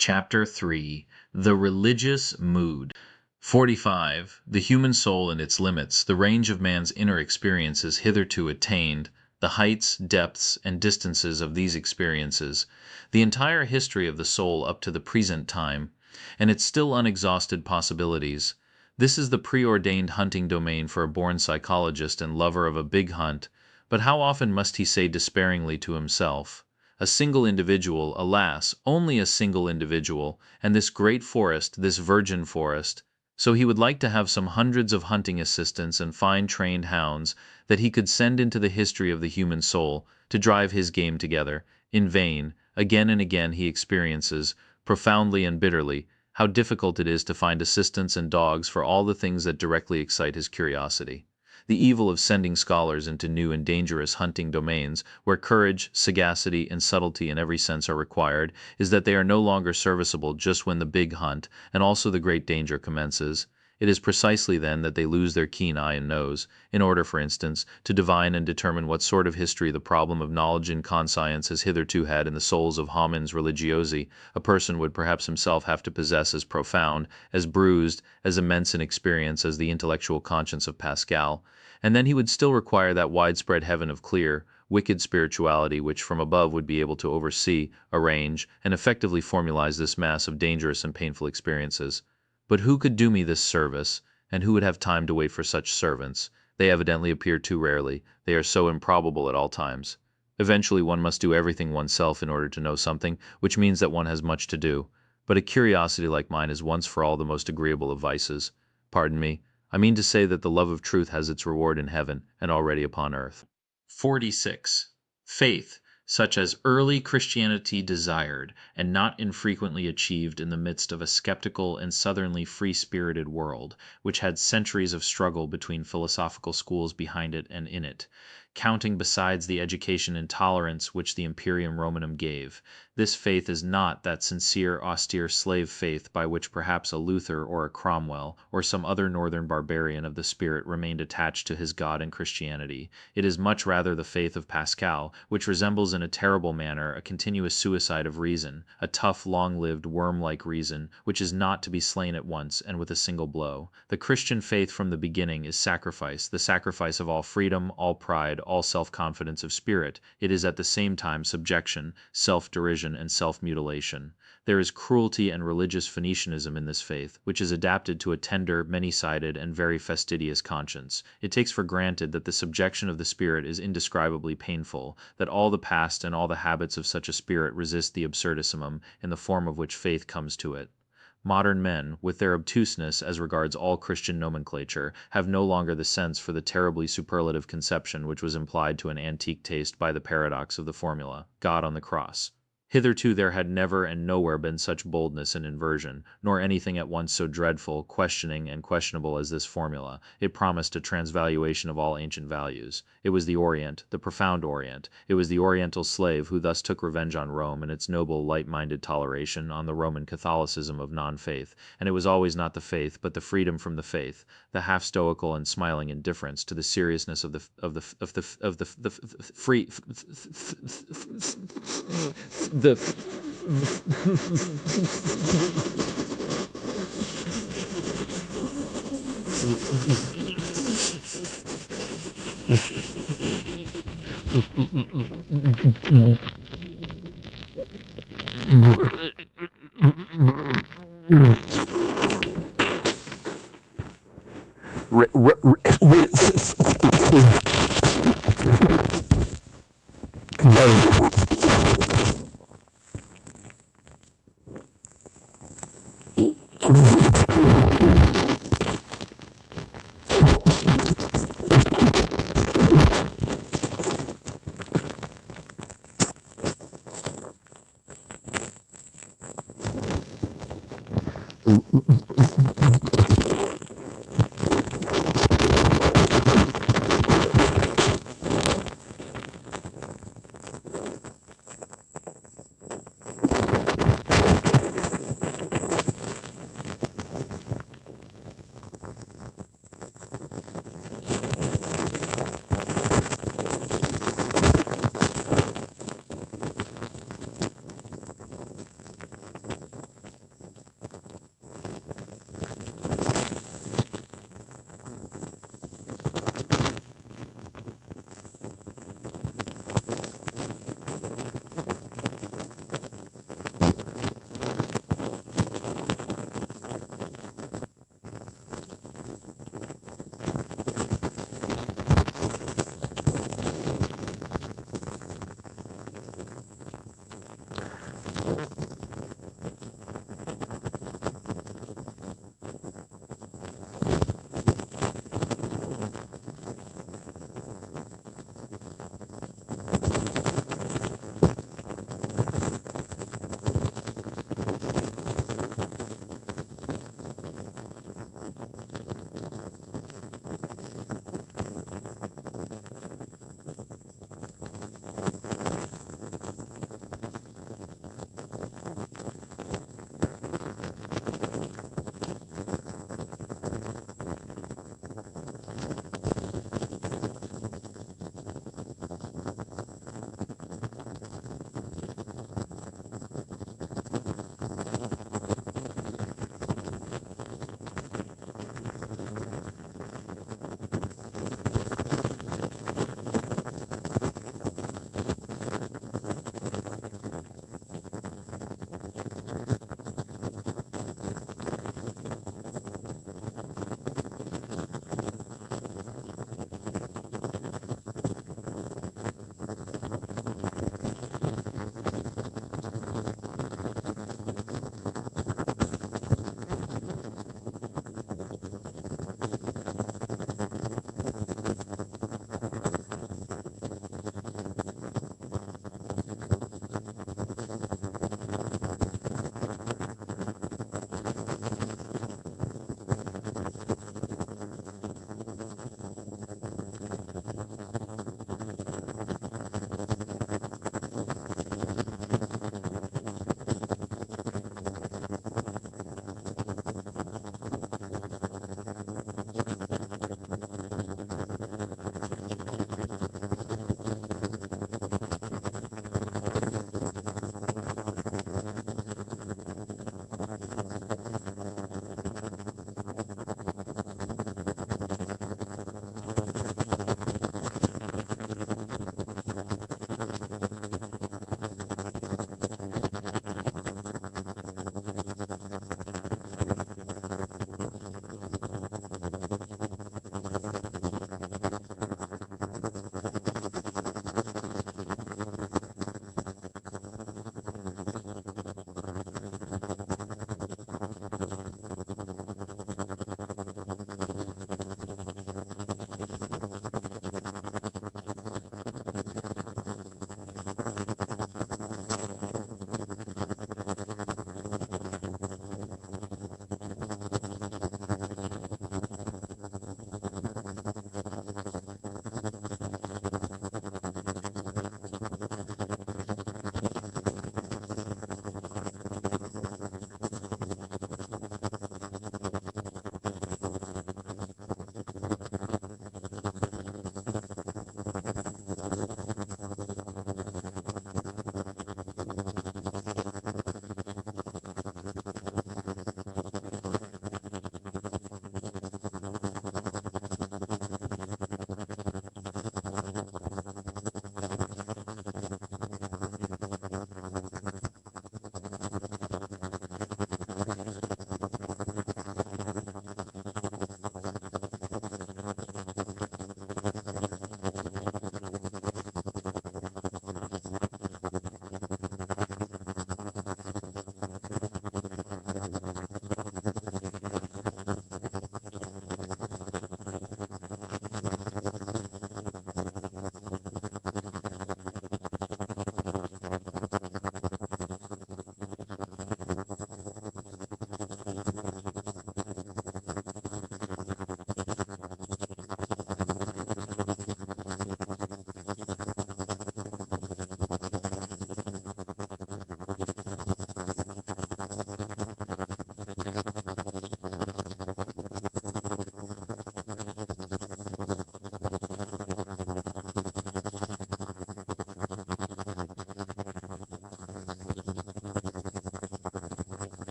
Chapter 3: The Religious Mood. 45. The human soul and its limits, the range of man's inner experiences hitherto attained, the heights, depths, and distances of these experiences, the entire history of the soul up to the present time, and its still unexhausted possibilities. This is the preordained hunting domain for a born psychologist and lover of a big hunt, but how often must he say despairingly to himself, a single individual, alas, only a single individual, and this great forest, this virgin forest, so he would like to have some hundreds of hunting assistants and fine trained hounds that he could send into the history of the human soul, to drive his game together. In vain, again and again he experiences, profoundly and bitterly, how difficult it is to find assistants and dogs for all the things that directly excite his curiosity. The evil of sending scholars into new and dangerous hunting domains, where courage, sagacity, and subtlety in every sense are required, is that they are no longer serviceable just when the big hunt, and also the great danger, commences. It is precisely then that they lose their keen eye and nose, in order, for instance, to divine and determine what sort of history the problem of knowledge in conscience has hitherto had in the souls of homines religiosi. A person would perhaps himself have to possess as profound, as bruised, as immense an experience as the intellectual conscience of Pascal, and then he would still require that widespread heaven of clear, wicked spirituality which from above would be able to oversee, arrange, and effectively formalize this mass of dangerous and painful experiences. But who could do me this service, and who would have time to wait for such servants? They evidently appear too rarely, they are so improbable at all times. Eventually one must do everything oneself in order to know something, which means that one has much to do. But a curiosity like mine is once for all the most agreeable of vices. Pardon me, I mean to say that the love of truth has its reward in heaven, and already upon earth. 46. Faith, such as early Christianity desired, and not infrequently achieved in the midst of a skeptical and southernly free-spirited world, which had centuries of struggle between philosophical schools behind it and in it, counting besides the education and tolerance which the Imperium Romanum gave. This faith is not that sincere, austere slave faith by which perhaps a Luther or a Cromwell, or some other northern barbarian of the spirit remained attached to his God and Christianity. It is much rather the faith of Pascal, which resembles in a terrible manner a continuous suicide of reason, a tough, long-lived, worm-like reason, which is not to be slain at once and with a single blow. The Christian faith from the beginning is sacrifice, the sacrifice of all freedom, all pride, all self-confidence of spirit. It is at the same time subjection, self-derision, and self-mutilation. There is cruelty and religious Phoenicianism in this faith, which is adapted to a tender, many-sided, and very fastidious conscience. It takes for granted that the subjection of the spirit is indescribably painful, that all the past and all the habits of such a spirit resist the absurdissimum, in the form of which faith comes to it. Modern men, with their obtuseness as regards all Christian nomenclature, have no longer the sense for the terribly superlative conception which was implied to an antique taste by the paradox of the formula, God on the cross. Hitherto there had never and nowhere been such boldness in inversion, nor anything at once so dreadful, questioning, and questionable as this formula. It promised a transvaluation of all ancient values. It was the Orient, the profound Orient. It was the Oriental slave who thus took revenge on Rome and its noble, light-minded toleration, on the Roman Catholicism of non-faith. And it was always not the faith, but the freedom from the faith, the half-stoical and smiling indifference to the seriousness of the free the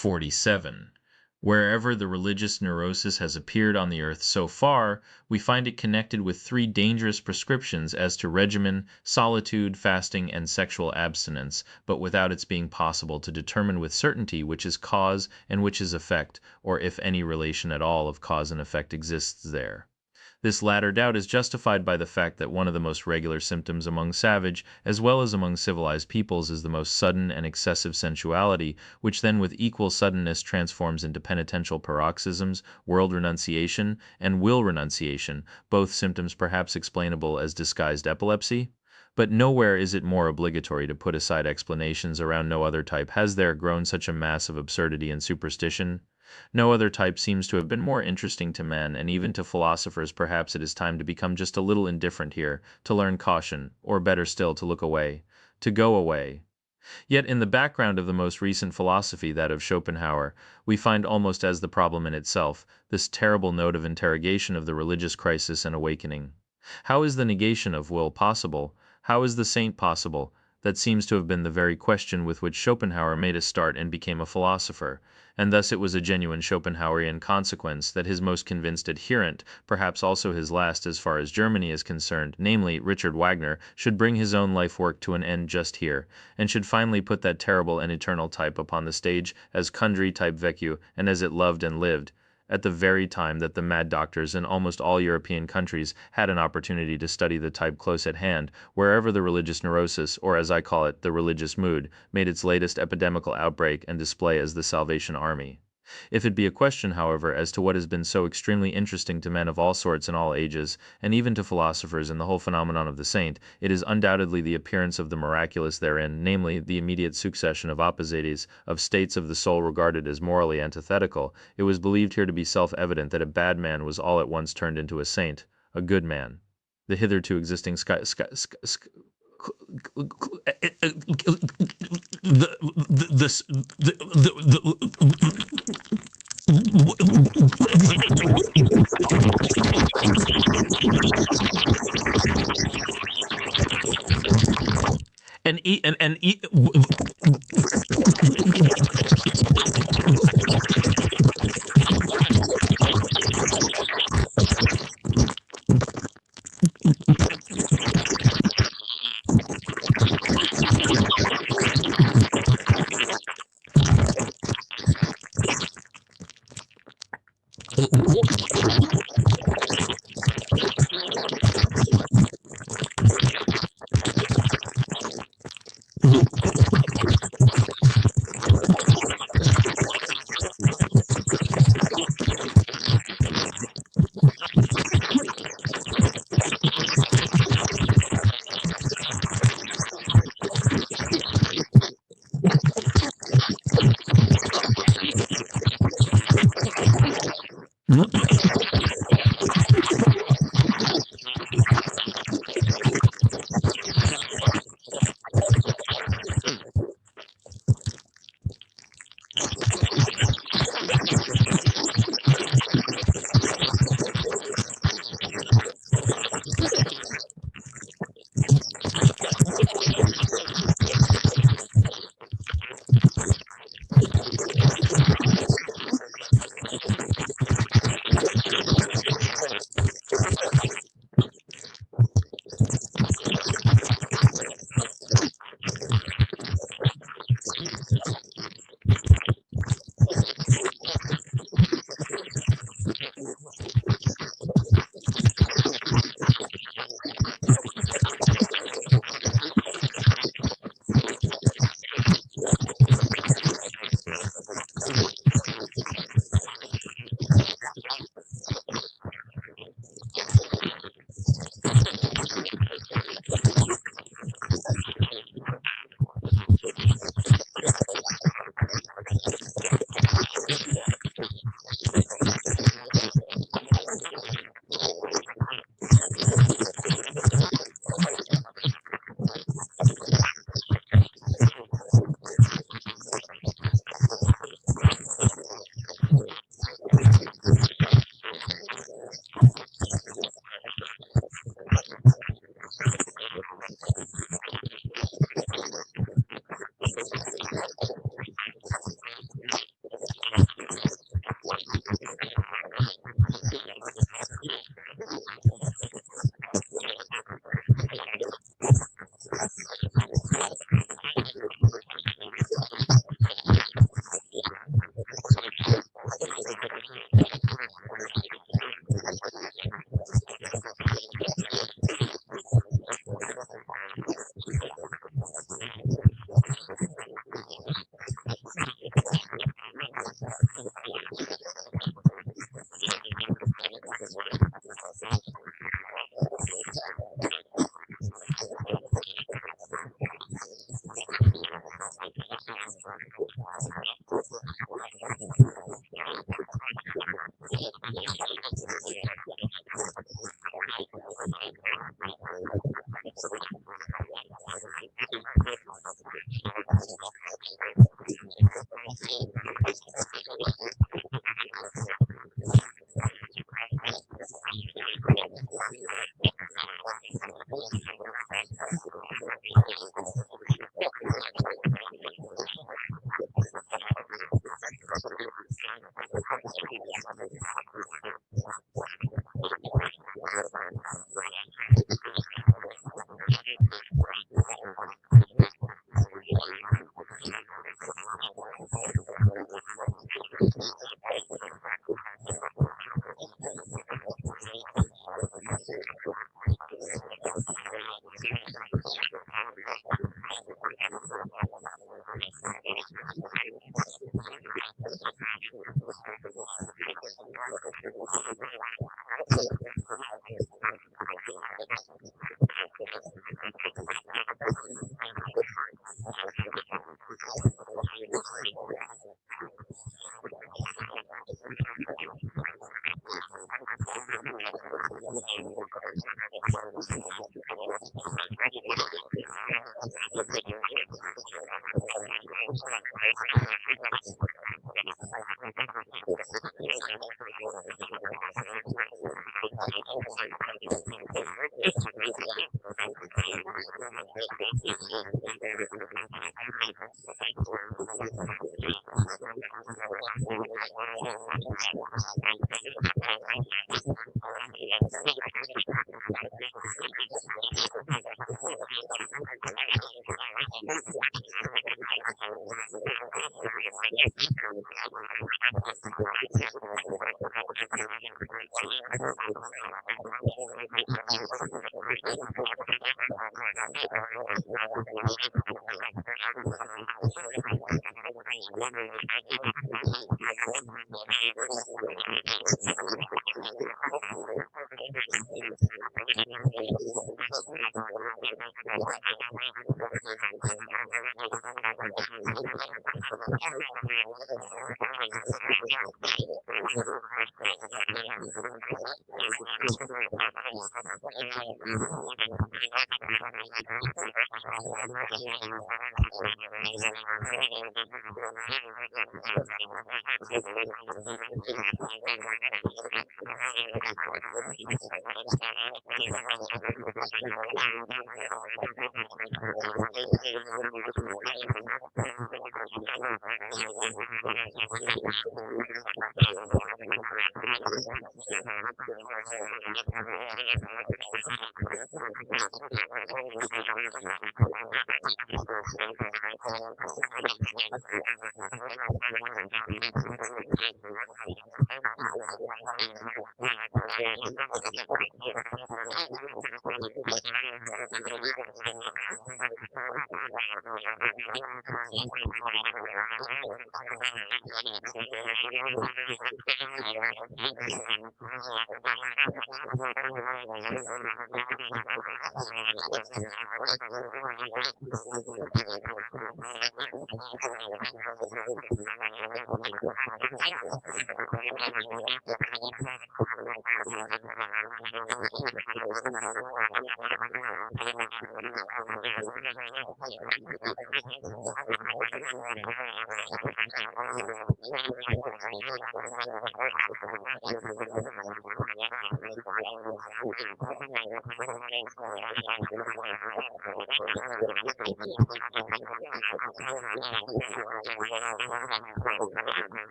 47. Wherever the religious neurosis has appeared on the earth so far, we find it connected with three dangerous prescriptions as to regimen, solitude, fasting, and sexual abstinence, but without its being possible to determine with certainty which is cause and which is effect, or if any relation at all of cause and effect exists there. This latter doubt is justified by the fact that one of the most regular symptoms among savage as well as among civilized peoples is the most sudden and excessive sensuality, which then with equal suddenness transforms into penitential paroxysms, world renunciation, and will renunciation, both symptoms perhaps explainable as disguised epilepsy. But nowhere is it more obligatory to put aside explanations around no other type has there grown such a mass of absurdity and superstition. No other type seems to have been more interesting to men, and even to philosophers perhaps it is time to become just a little indifferent here, to learn caution, or better still to look away, to go away. Yet in the background of the most recent philosophy, that of Schopenhauer, we find almost as the problem in itself, this terrible note of interrogation of the religious crisis and awakening. How is the negation of will possible? How is the saint possible? That seems to have been the very question with which Schopenhauer made a start and became a philosopher, and thus it was a genuine Schopenhauerian consequence that his most convinced adherent, perhaps also his last as far as Germany is concerned, namely Richard Wagner, should bring his own life work to an end just here, and should finally put that terrible and eternal type upon the stage as Kundry type Vécu, and as it loved and lived, at the very time that the mad doctors in almost all European countries had an opportunity to study the type close at hand, wherever the religious neurosis, or as I call it, the religious mood, made its latest epidemical outbreak and display as the Salvation Army. If it be a question, however, as to what has been so extremely interesting to men of all sorts and all ages, and even to philosophers in the whole phenomenon of the saint, it is undoubtedly the appearance of the miraculous therein, namely, the immediate succession of opposites, of states of the soul regarded as morally antithetical. It was believed here to be self-evident that a bad man was all at once turned into a saint, a good man. The hitherto existing and eat and eat.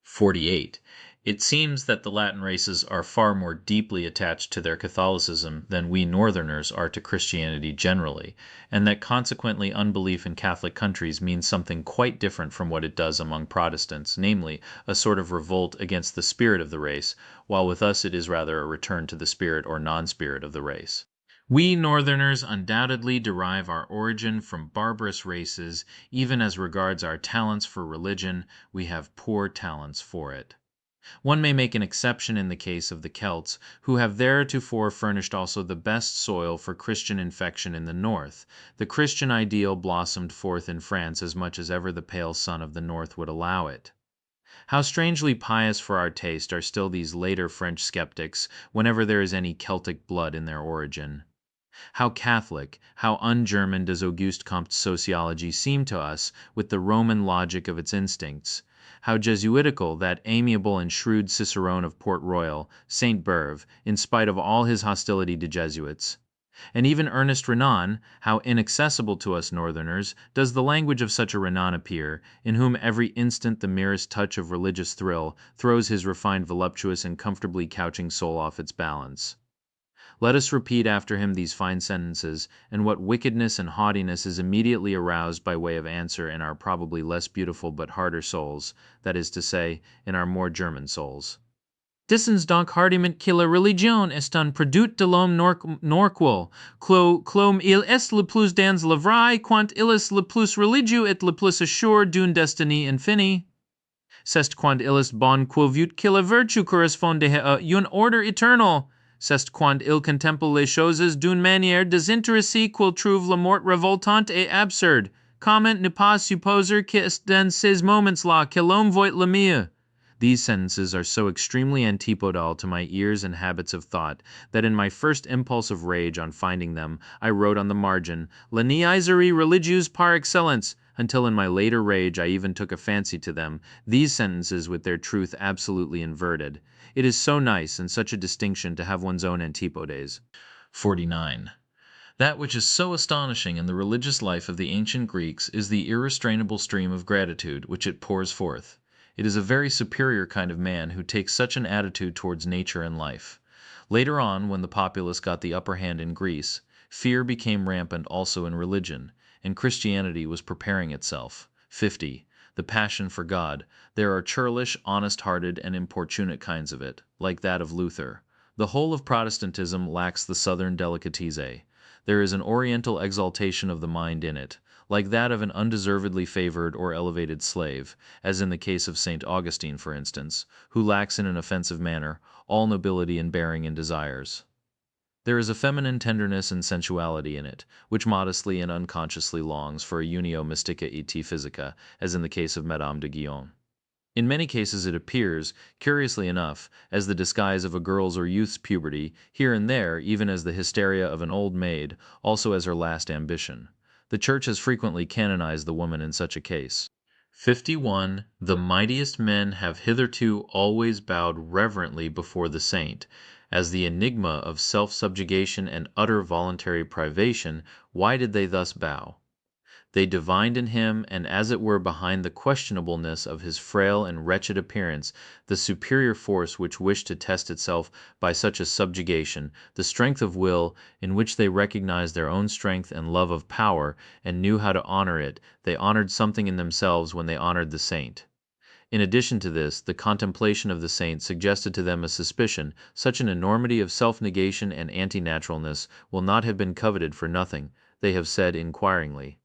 48. It seems that the Latin races are far more deeply attached to their Catholicism than we Northerners are to Christianity generally, and that consequently unbelief in Catholic countries means something quite different from what it does among Protestants, namely, a sort of revolt against the spirit of the race, while with us it is rather a return to the spirit or non-spirit of the race. We Northerners undoubtedly derive our origin from barbarous races, even as regards our talents for religion, we have poor talents for it. One may make an exception in the case of the Celts, who have theretofore furnished also the best soil for Christian infection in the North. The Christian ideal blossomed forth in France as much as ever the pale sun of the North would allow it. How strangely pious for our taste are still these later French skeptics, whenever there is any Celtic blood in their origin. How Catholic, how un-German does Auguste Comte's sociology seem to us with the Roman logic of its instincts! How Jesuitical that amiable and shrewd cicerone of Port Royal, Saint Beuve, in spite of all his hostility to Jesuits! And even Ernest Renan, how inaccessible to us Northerners, does the language of such a Renan appear, in whom every instant the merest touch of religious thrill throws his refined voluptuous and comfortably couching soul off its balance. Let us repeat after him these fine sentences, and what wickedness and haughtiness is immediately aroused by way of answer in our probably less beautiful but harder souls, that is to say, in our more German souls. Dissens donc hardiment que la religion est un produit de l'homme norquel, clom il est le plus dans la vraie, quant il est le plus religieux et le plus assuré d'une destinée infinie. C'est quand il est bon quoique que la vertu corresponde à un ordre éternel. C'est quand il contemple les choses d'une manière désintéressée qu'il trouve la mort révoltante et absurde. Comment ne pas supposer que c'est dans ces moments-là que l'homme voit le mieux? These sentences are so extremely antipodal to my ears and habits of thought, that in my first impulse of rage on finding them, I wrote on the margin, La niaiserie religieuse par excellence, until in my later rage I even took a fancy to them, these sentences with their truth absolutely inverted. It is so nice and such a distinction to have one's own antipodes. 49. That which is so astonishing in the religious life of the ancient Greeks is the irrestrainable stream of gratitude which it pours forth. It is a very superior kind of man who takes such an attitude towards nature and life. Later on, when the populace got the upper hand in Greece, fear became rampant also in religion, and Christianity was preparing itself. 50. The passion for God. There are churlish, honest-hearted, and importunate kinds of it, like that of Luther. The whole of Protestantism lacks the southern delicatesse. There is an oriental exaltation of the mind in it, like that of an undeservedly favored or elevated slave, as in the case of St. Augustine, for instance, who lacks in an offensive manner all nobility in bearing and desires. There is a feminine tenderness and sensuality in it, which modestly and unconsciously longs for a unio mystica et physica, as in the case of Madame de Guyon. In many cases it appears, curiously enough, as the disguise of a girl's or youth's puberty, here and there even as the hysteria of an old maid, also as her last ambition. The Church has frequently canonized the woman in such a case. 51. The mightiest men have hitherto always bowed reverently before the saint. As the enigma of self-subjugation and utter voluntary privation, why did they thus bow? They divined in him, and as it were behind the questionableness of his frail and wretched appearance, the superior force which wished to test itself by such a subjugation, the strength of will, in which they recognized their own strength and love of power, and knew how to honor it. They honored something in themselves when they honored the saint. In addition to this, the contemplation of the saint suggested to them a suspicion, such an enormity of self-negation and anti-naturalness will not have been coveted for nothing, they have said inquiringly.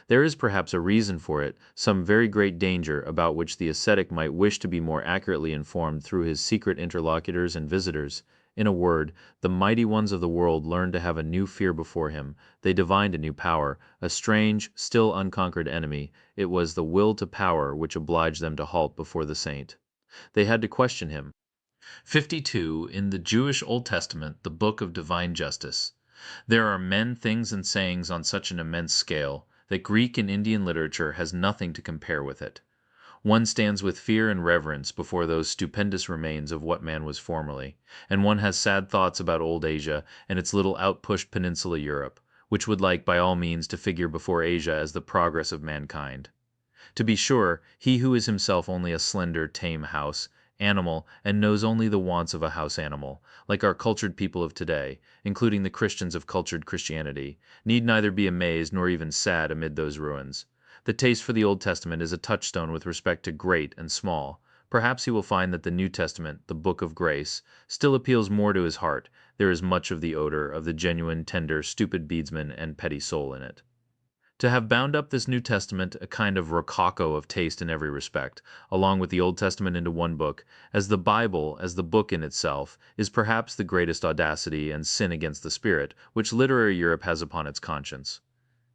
There is perhaps a reason for it, some very great danger about which the ascetic might wish to be more accurately informed through his secret interlocutors and visitors. In a word, the mighty ones of the world learned to have a new fear before him, they divined a new power, a strange, still unconquered enemy. It was the will to power which obliged them to halt before the saint. They had to question him. 52. In the Jewish Old Testament, the book of divine justice. There are men, things, and sayings on such an immense scale, that Greek and Indian literature has nothing to compare with it. One stands with fear and reverence before those stupendous remains of what man was formerly, and one has sad thoughts about old Asia and its little outpushed peninsula Europe, which would like by all means to figure before Asia as the progress of mankind. To be sure, he who is himself only a slender, tame house animal, and knows only the wants of a house animal, like our cultured people of today, including the Christians of cultured Christianity, need neither be amazed nor even sad amid those ruins. The taste for the Old Testament is a touchstone with respect to great and small. Perhaps he will find that the New Testament, the Book of Grace, still appeals more to his heart. There is much of the odor of the genuine, tender, stupid beadsman and petty soul in it. To have bound up this New Testament, a kind of rococo of taste in every respect, along with the Old Testament into one book, as the Bible, as the book in itself, is perhaps the greatest audacity and sin against the spirit which literary Europe has upon its conscience.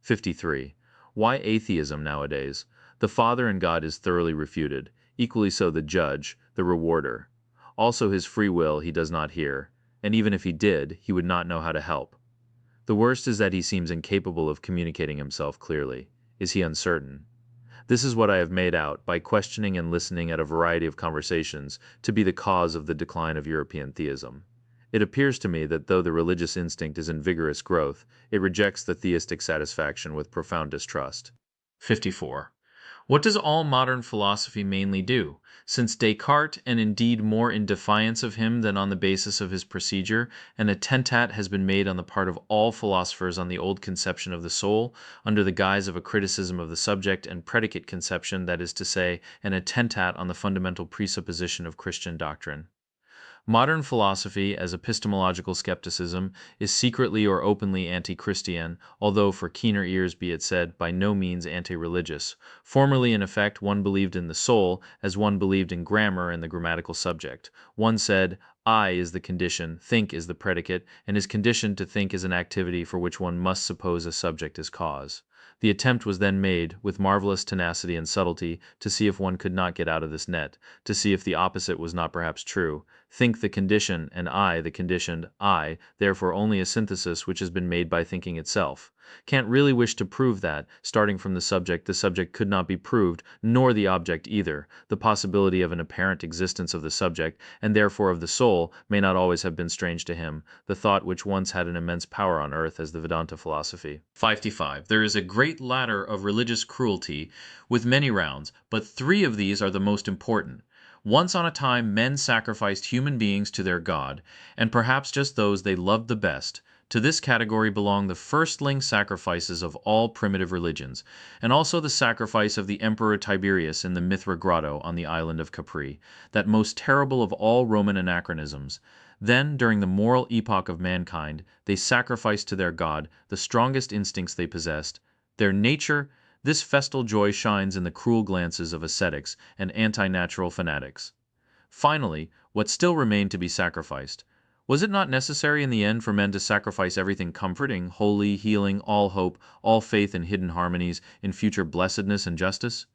53. Why atheism nowadays? The Father in God is thoroughly refuted, equally so the judge, the rewarder. Also his free will he does not hear, and even if he did, he would not know how to help. The worst is that he seems incapable of communicating himself clearly. Is he uncertain? This is what I have made out, by questioning and listening at a variety of conversations, to be the cause of the decline of European theism. It appears to me that though the religious instinct is in vigorous growth, it rejects the theistic satisfaction with profound distrust. 54. What does all modern philosophy mainly do? Since Descartes, and indeed more in defiance of him than on the basis of his procedure, an attentat has been made on the part of all philosophers on the old conception of the soul, under the guise of a criticism of the subject and predicate conception, that is to say, an attentat on the fundamental presupposition of Christian doctrine. Modern philosophy, as epistemological skepticism, is secretly or openly anti-Christian, although, for keener ears be it said, by no means anti-religious. Formerly, in effect, one believed in the soul, as one believed in grammar and the grammatical subject. One said, I is the condition, think is the predicate, and is conditioned to think is an activity for which one must suppose a subject as cause. The attempt was then made, with marvelous tenacity and subtlety, to see if one could not get out of this net, to see if the opposite was not perhaps true. Think the condition, and I the conditioned, I, therefore only a synthesis which has been made by thinking itself. Can't really wish to prove that, starting from the subject could not be proved, nor the object either. The possibility of an apparent existence of the subject, and therefore of the soul, may not always have been strange to him, the thought which once had an immense power on earth as the Vedanta philosophy. 55. There is a great ladder of religious cruelty, with many rounds, but three of these are the most important. Once on a time men sacrificed human beings to their God, and perhaps just those they loved the best. To this category belong the firstling sacrifices of all primitive religions, and also the sacrifice of the Emperor Tiberius in the Mithra grotto on the island of Capri, that most terrible of all Roman anachronisms. Then, during the moral epoch of mankind, they sacrificed to their God the strongest instincts they possessed, their nature. This festal joy shines in the cruel glances of ascetics and anti-natural fanatics. Finally, what still remained to be sacrificed? Was it not necessary in the end for men to sacrifice everything comforting, holy, healing, all hope, all faith in hidden harmonies, in future blessedness and justice?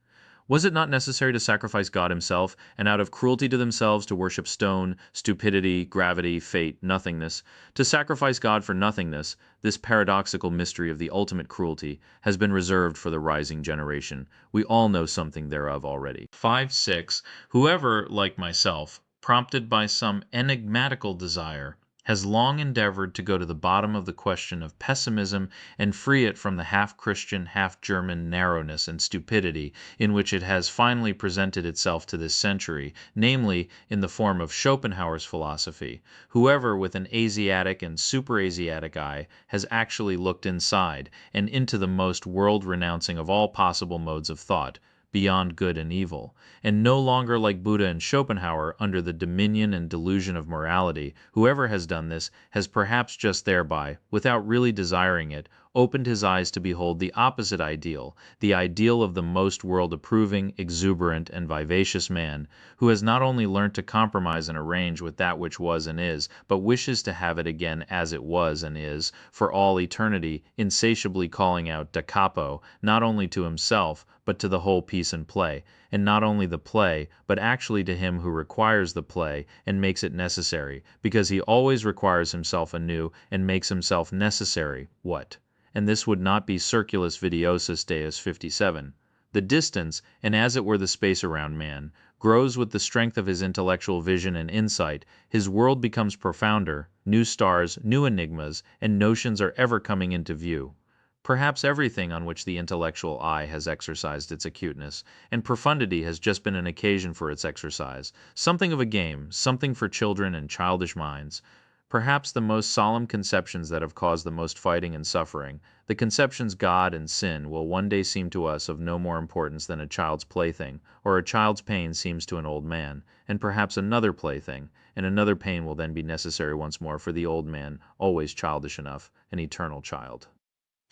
Was it not necessary to sacrifice God himself, and out of cruelty to themselves to worship stone, stupidity, gravity, fate, nothingness? To sacrifice God for nothingness, this paradoxical mystery of the ultimate cruelty, has been reserved for the rising generation. We all know something thereof already. 5-6. Whoever, like myself, prompted by some enigmatical desire, has long endeavored to go to the bottom of the question of pessimism and free it from the half-Christian, half-German narrowness and stupidity in which it has finally presented itself to this century, namely, in the form of Schopenhauer's philosophy. Whoever with an Asiatic and super-Asiatic eye has actually looked inside, and into the most world-renouncing of all possible modes of thought, beyond good and evil, and no longer like Buddha and Schopenhauer under the dominion and delusion of morality, whoever has done this has perhaps just thereby, without really desiring it, opened his eyes to behold the opposite ideal, the ideal of the most world-approving, exuberant, and vivacious man, who has not only learnt to compromise and arrange with that which was and is, but wishes to have it again as it was and is, for all eternity, insatiably calling out da capo, not only to himself, but to the whole piece and play, and not only the play, but actually to him who requires the play and makes it necessary, because he always requires himself anew and makes himself necessary. What? And this would not be circulus videosus Deus 57. The distance, and as it were the space around man, grows with the strength of his intellectual vision and insight, his world becomes profounder, new stars, new enigmas, and notions are ever coming into view. Perhaps everything on which the intellectual eye has exercised its acuteness, and profundity has just been an occasion for its exercise, something of a game, something for children and childish minds. Perhaps the most solemn conceptions that have caused the most fighting and suffering, the conceptions God and sin, will one day seem to us of no more importance than a child's plaything, or a child's pain seems to an old man, and perhaps another plaything, and another pain will then be necessary once more for the old man, always childish enough, an eternal child.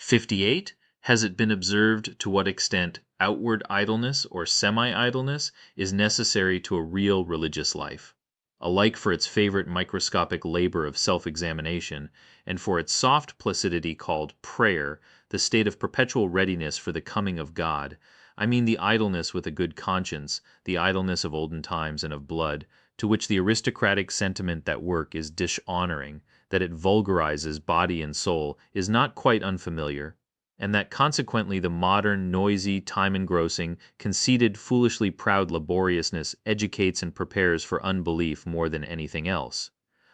58. Has it been observed to what extent outward idleness or semi idleness is necessary to a real religious life? Alike for its favorite microscopic labor of self examination, and for its soft placidity called prayer, the state of perpetual readiness for the coming of God. I mean the idleness with a good conscience, the idleness of olden times and of blood, to which the aristocratic sentiment that work is dishonoring, that it vulgarizes body and soul, is not quite unfamiliar, and that consequently the modern, noisy, time engrossing, conceited, foolishly proud laboriousness educates and prepares for unbelief more than anything else.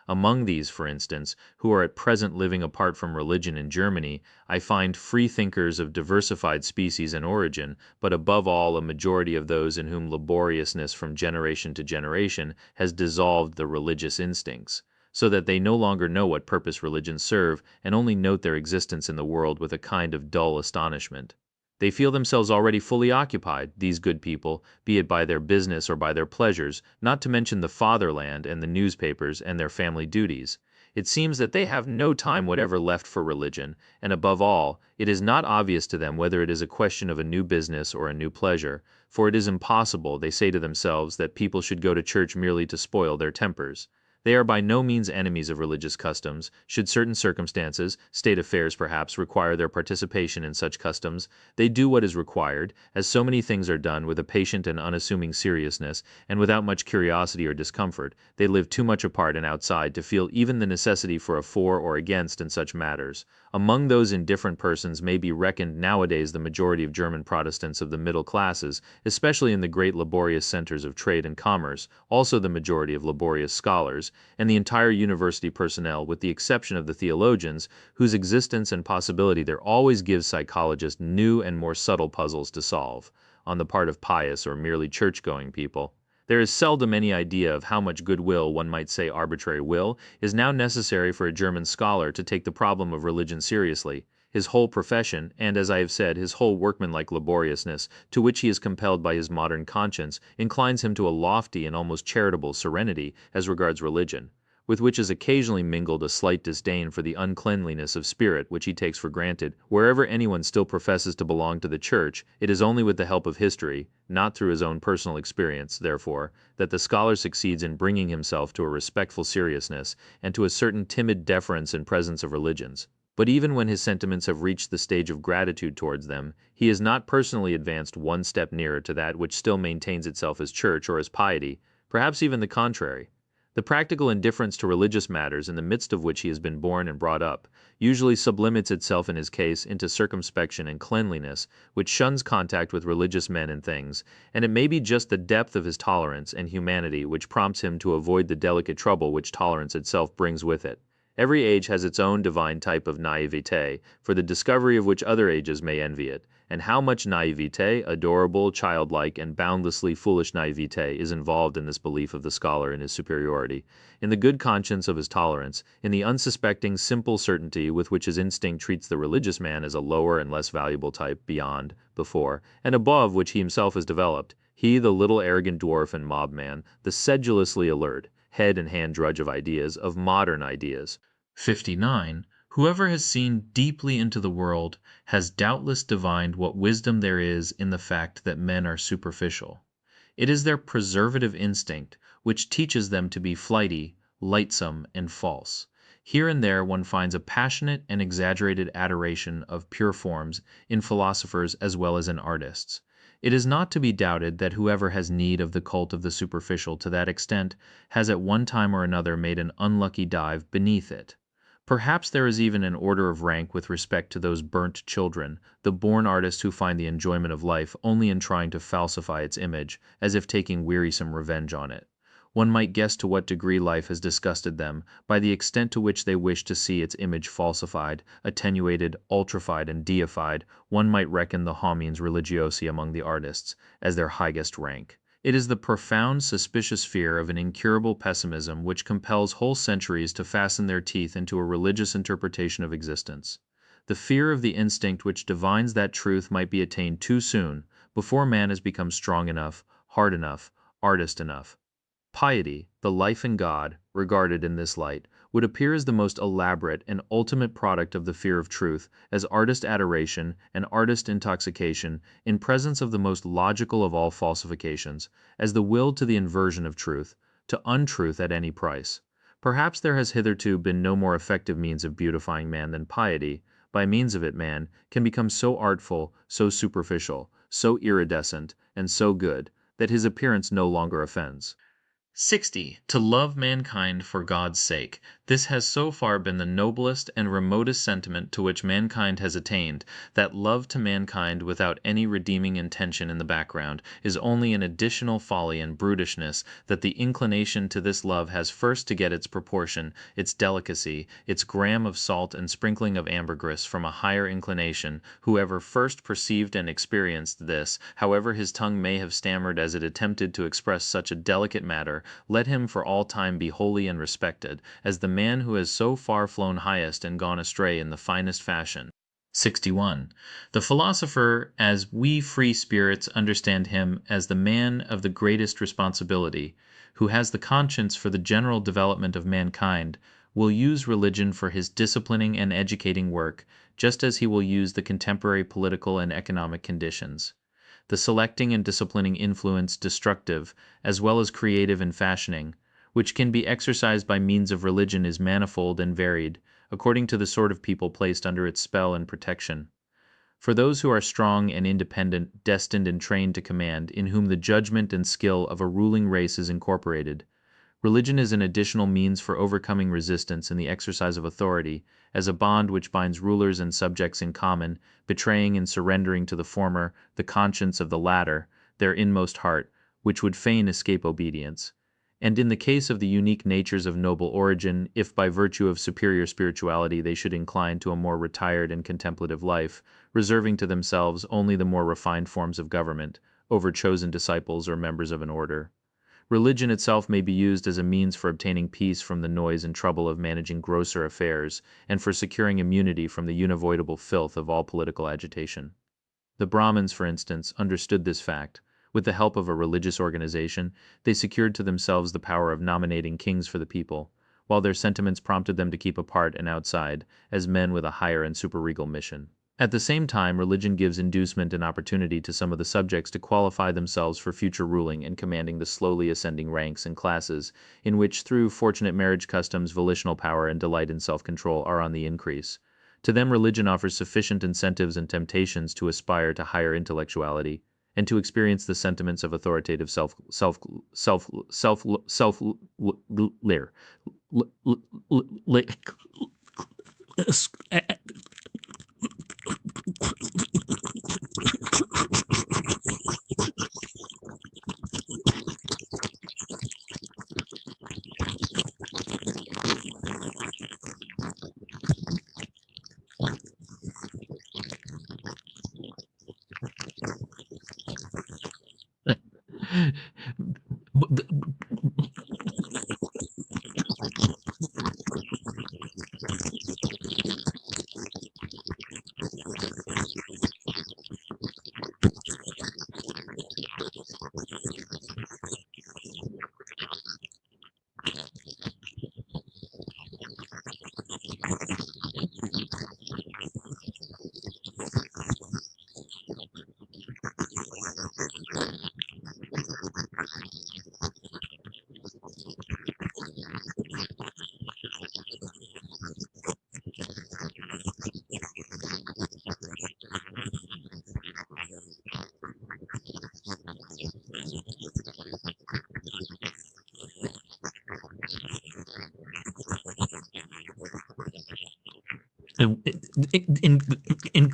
Among these, for instance, who are at present living apart from religion in Germany, I find free thinkers of diversified species and origin, but above all a majority of those in whom laboriousness from generation to generation has dissolved the religious instincts, so that they no longer know what purpose religions serve, and only note their existence in the world with a kind of dull astonishment. They feel themselves already fully occupied, these good people, be it by their business or by their pleasures, not to mention the fatherland and the newspapers and their family duties. It seems that they have no time whatever left for religion, and above all, it is not obvious to them whether it is a question of a new business or a new pleasure, for it is impossible, they say to themselves, that people should go to church merely to spoil their tempers. They are by no means enemies of religious customs. Should certain circumstances, state affairs perhaps, require their participation in such customs, they do what is required, as so many things are done, with a patient and unassuming seriousness, and without much curiosity or discomfort. They live too much apart and outside to feel even the necessity for a for or against in such matters. Among those indifferent persons may be reckoned nowadays the majority of German Protestants of the middle classes, especially in the great laborious centers of trade and commerce, also the majority of laborious scholars, and the entire university personnel, with the exception of the theologians, whose existence and possibility there always gives psychologists new and more subtle puzzles to solve, on the part of pious or merely church-going people. There is seldom any idea of how much goodwill, one might say arbitrary will, is now necessary for a German scholar to take the problem of religion seriously. His whole profession, and as I have said, his whole workmanlike laboriousness, to which he is compelled by his modern conscience, inclines him to a lofty and almost charitable serenity as regards religion, with which is occasionally mingled a slight disdain for the uncleanliness of spirit which he takes for granted. Wherever anyone still professes to belong to the Church, it is only with the help of history, not through his own personal experience, therefore, that the scholar succeeds in bringing himself to a respectful seriousness, and to a certain timid deference in presence of religions. But even when his sentiments have reached the stage of gratitude towards them, he is not personally advanced one step nearer to that which still maintains itself as church or as piety, perhaps even the contrary. The practical indifference to religious matters in the midst of which he has been born and brought up usually sublimits itself in his case into circumspection and cleanliness, which shuns contact with religious men and things, and it may be just the depth of his tolerance and humanity which prompts him to avoid the delicate trouble which tolerance itself brings with it. Every age has its own divine type of naivete, for the discovery of which other ages may envy it, and how much naivete, adorable, childlike, and boundlessly foolish naivete, is involved in this belief of the scholar in his superiority, in the good conscience of his tolerance, in the unsuspecting, simple certainty with which his instinct treats the religious man as a lower and less valuable type beyond, before, and above which he himself has developed, he, the little arrogant dwarf and mob man, the sedulously alert, head and hand drudge of modern ideas. 59. Whoever has seen deeply into the world has doubtless divined what wisdom there is in the fact that men are superficial. It is their preservative instinct which teaches them to be flighty, lightsome, and false. Here and there one finds a passionate and exaggerated adoration of pure forms in philosophers as well as in artists. It is not to be doubted that whoever has need of the cult of the superficial to that extent has at one time or another made an unlucky dive beneath it. Perhaps there is even an order of rank with respect to those burnt children, the born artists who find the enjoyment of life only in trying to falsify its image, as if taking wearisome revenge on it. One might guess to what degree life has disgusted them, by the extent to which they wish to see its image falsified, attenuated, ultrified, and deified. One might reckon the homines religiosi among the artists as their highest rank. It is the profound, suspicious fear of an incurable pessimism which compels whole centuries to fasten their teeth into a religious interpretation of existence. The fear of the instinct which divines that truth might be attained too soon, before man has become strong enough, hard enough, artist enough. Piety, the life in God, regarded in this light, would appear as the most elaborate and ultimate product of the fear of truth, as artist adoration and artist intoxication in presence of the most logical of all falsifications, as the will to the inversion of truth, to untruth at any price. Perhaps there has hitherto been no more effective means of beautifying man than piety. By means of it man can become so artful, so superficial, so iridescent, and so good, that his appearance no longer offends. 60. To love mankind for God's sake. This has so far been the noblest and remotest sentiment to which mankind has attained, that love to mankind without any redeeming intention in the background is only an additional folly and brutishness, that the inclination to this love has first to get its proportion, its delicacy, its gram of salt and sprinkling of ambergris from a higher inclination. Whoever first perceived and experienced this, however his tongue may have stammered as it attempted to express such a delicate matter, let him for all time be holy and respected, as the man who has so far flown highest and gone astray in the finest fashion. 61. The philosopher, as we free spirits understand him as the man of the greatest responsibility, who has the conscience for the general development of mankind, will use religion for his disciplining and educating work, just as he will use the contemporary political and economic conditions. The selecting and disciplining influence destructive, as well as creative and fashioning, which can be exercised by means of religion is manifold and varied, according to the sort of people placed under its spell and protection. For those who are strong and independent, destined and trained to command, in whom the judgment and skill of a ruling race is incorporated, religion is an additional means for overcoming resistance in the exercise of authority, as a bond which binds rulers and subjects in common, betraying and surrendering to the former the conscience of the latter, their inmost heart, which would fain escape obedience. And in the case of the unique natures of noble origin, if by virtue of superior spirituality they should incline to a more retired and contemplative life, reserving to themselves only the more refined forms of government, over chosen disciples or members of an order. Religion itself may be used as a means for obtaining peace from the noise and trouble of managing grosser affairs, and for securing immunity from the unavoidable filth of all political agitation. The Brahmins, for instance, understood this fact. With the help of a religious organization, they secured to themselves the power of nominating kings for the people, while their sentiments prompted them to keep apart and outside, as men with a higher and superregal mission. At the same time, religion gives inducement and opportunity to some of the subjects to qualify themselves for future ruling and commanding the slowly ascending ranks and classes, in which through fortunate marriage customs volitional power and delight in self-control are on the increase. To them religion offers sufficient incentives and temptations to aspire to higher intellectuality, and to experience the sentiments of authoritative leer. in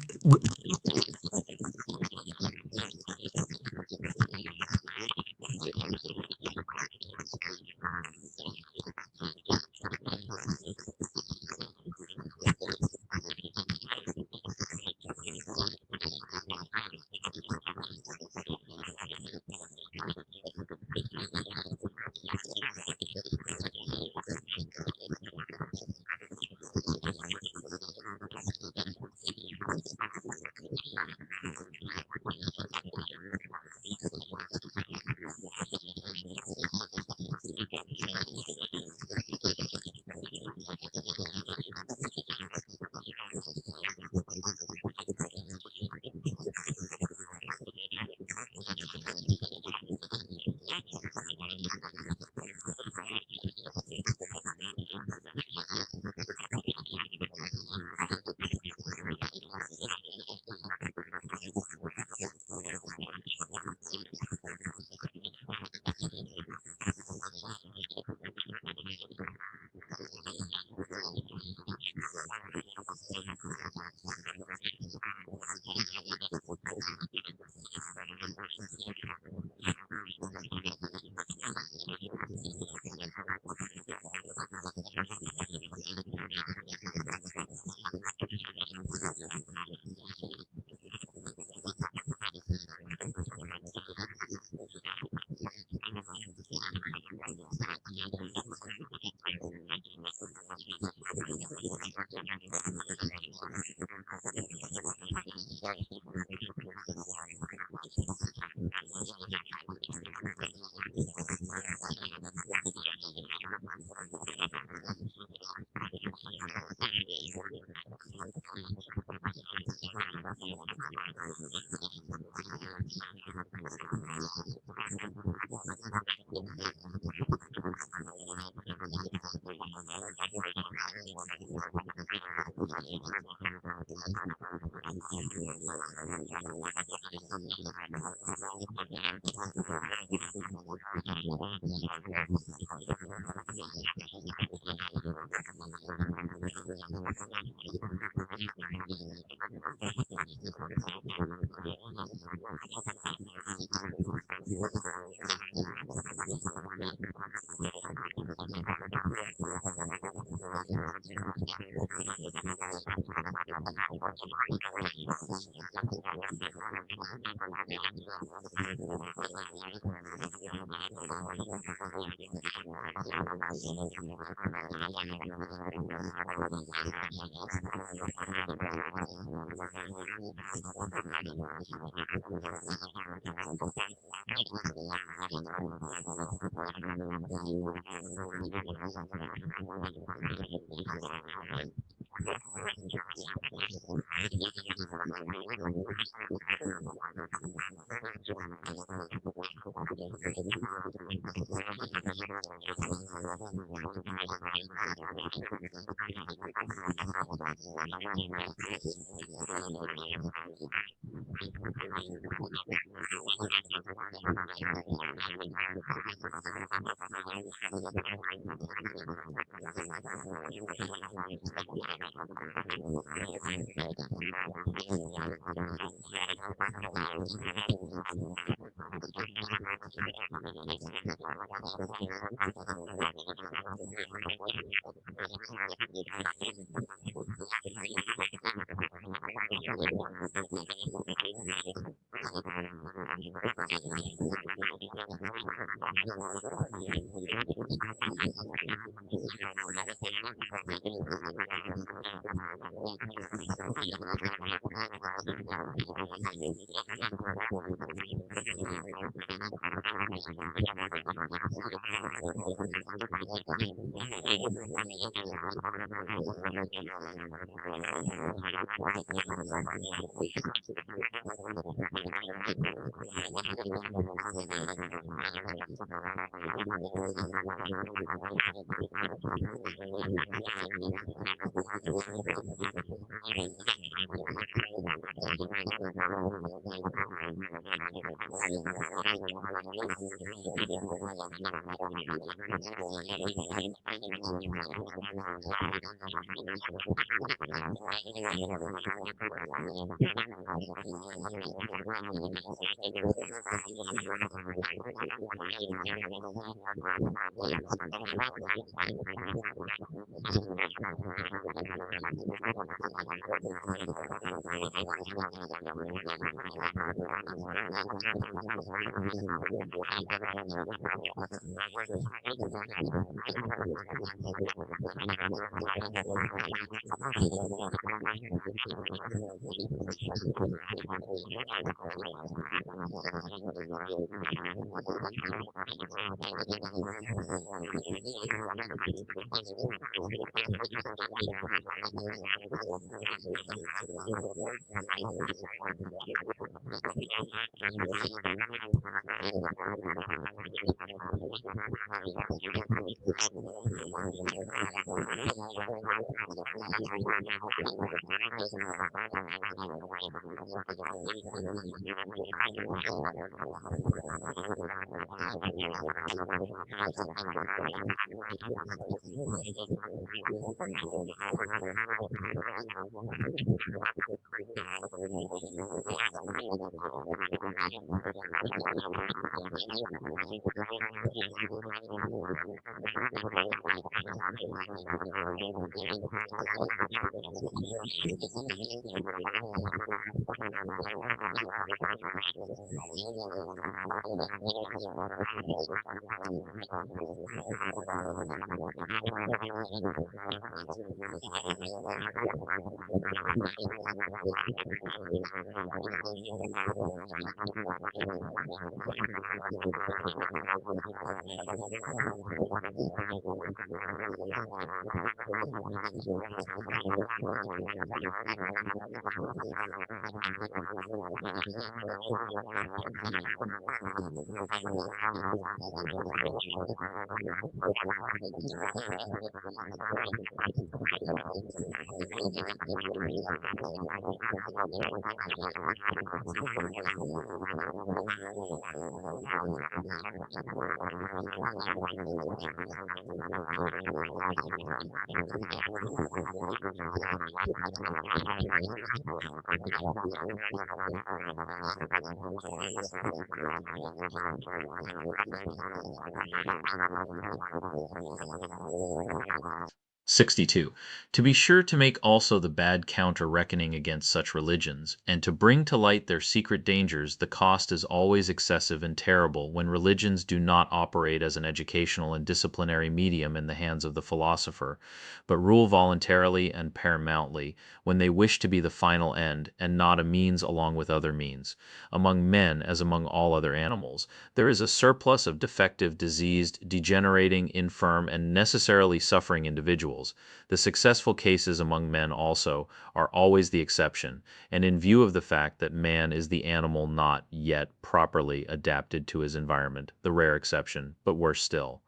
"62. To be sure to make also the bad counter reckoning against such religions, and to bring to light their secret dangers, the cost is always excessive and terrible when religions do not operate as an educational and disciplinary medium in the hands of the philosopher, but rule voluntarily and paramountly, when they wish to be the final end, and not a means along with other means. Among men, as among all other animals, there is a surplus of defective, diseased, degenerating, infirm, and necessarily suffering individuals. The successful cases among men also are always the exception, and in view of the fact that man is the animal not yet properly adapted to his environment, the rare exception, but worse still.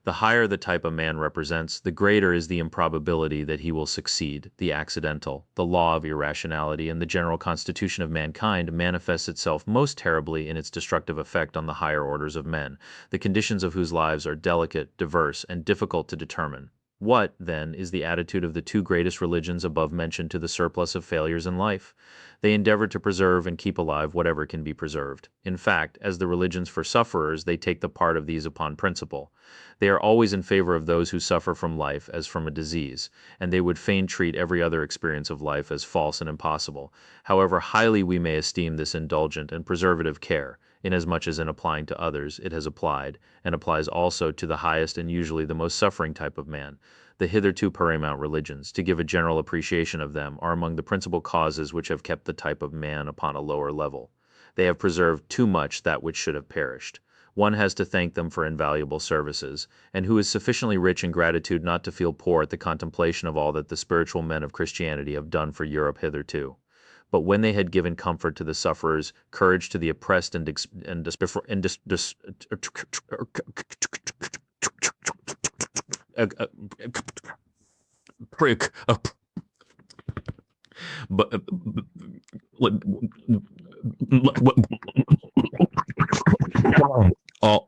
The higher the type a man represents, the greater is the improbability that he will succeed. The accidental, the law of irrationality, and the general constitution of mankind manifests itself most terribly in its destructive effect on the higher orders of men, the conditions of whose lives are delicate, diverse, and difficult to determine. What, then, is the attitude of the two greatest religions above mentioned to the surplus of failures in life? They endeavor to preserve and keep alive whatever can be preserved. In fact, as the religions for sufferers, they take the part of these upon principle. They are always in favor of those who suffer from life as from a disease, and they would fain treat every other experience of life as false and impossible, however highly we may esteem this indulgent and preservative care, inasmuch as in applying to others it has applied, and applies also to the highest and usually the most suffering type of man. The hitherto paramount religions, to give a general appreciation of them, are among the principal causes which have kept the type of man upon a lower level. They have preserved too much that which should have perished. One has to thank them for invaluable services, and who is sufficiently rich in gratitude not to feel poor at the contemplation of all that the spiritual men of Christianity have done for Europe hitherto. But when they had given comfort to the sufferers, courage to the oppressed, prick, but all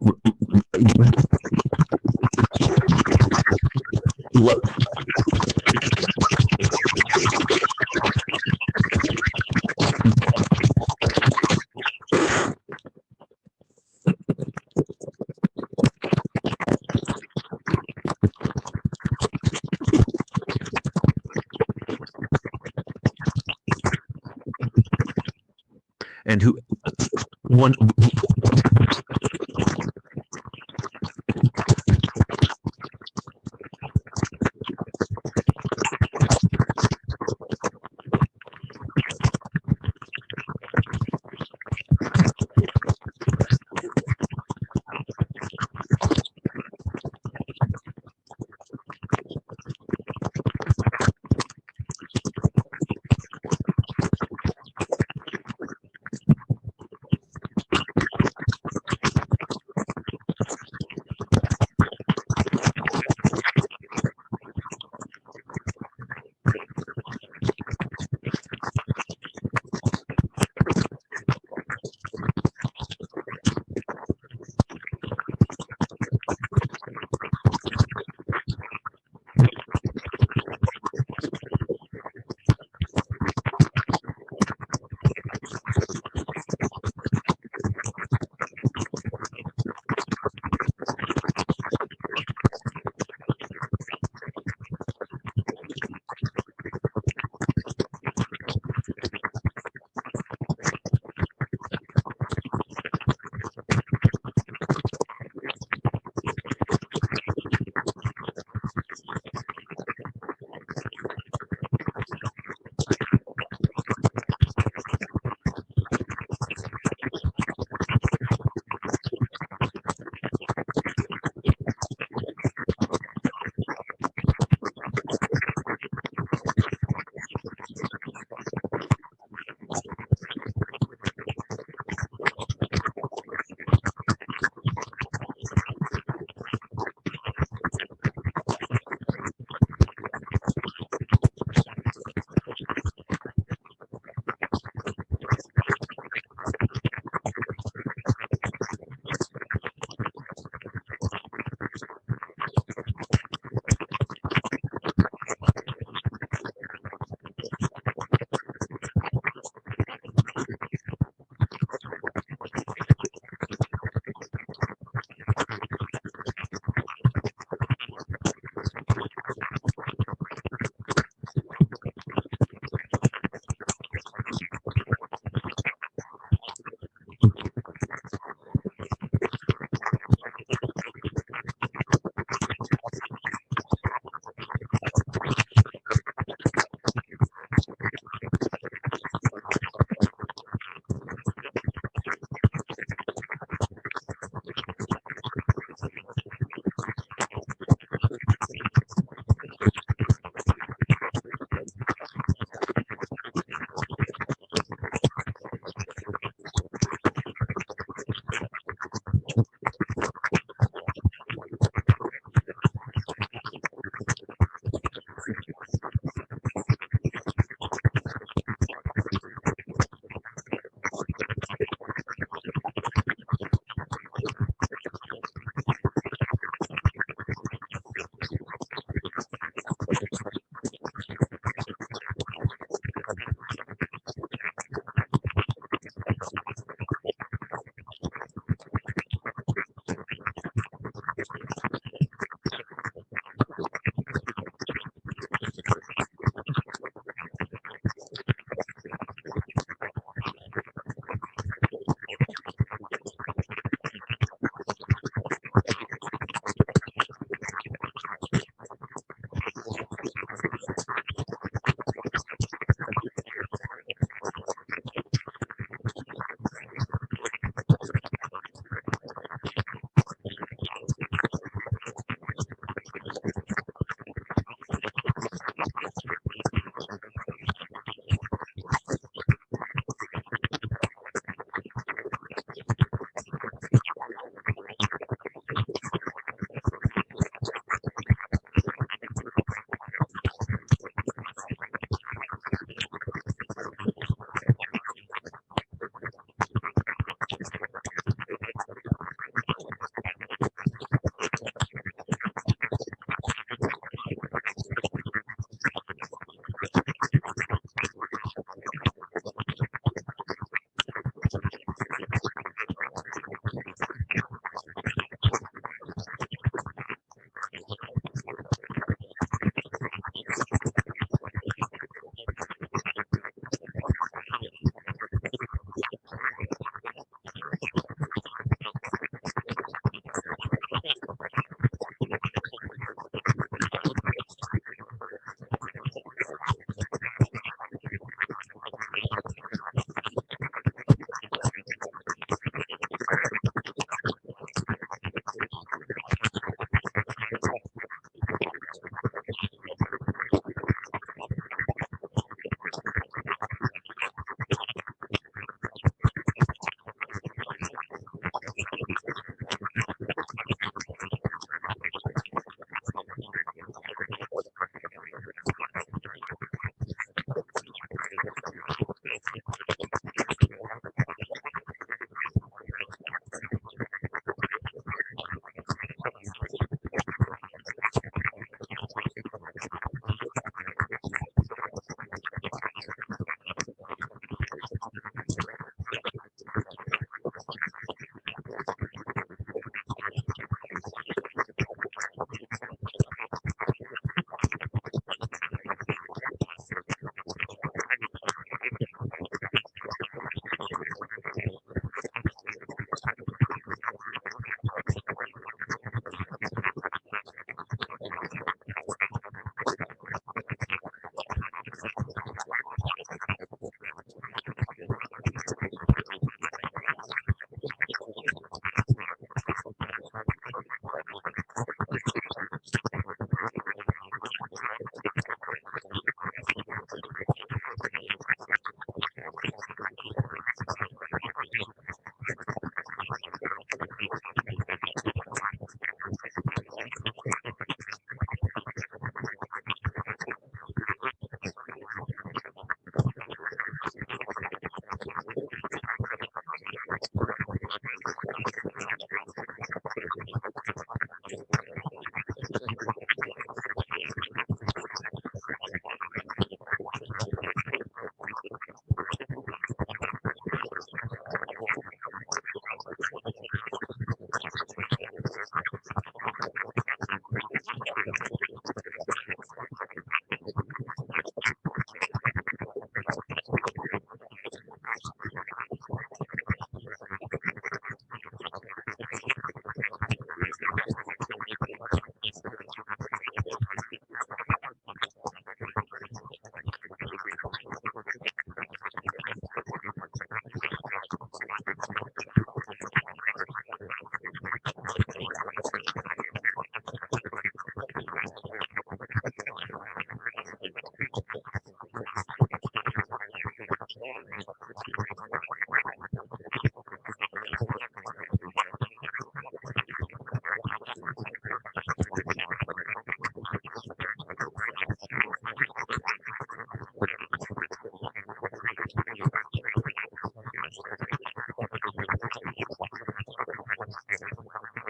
and who one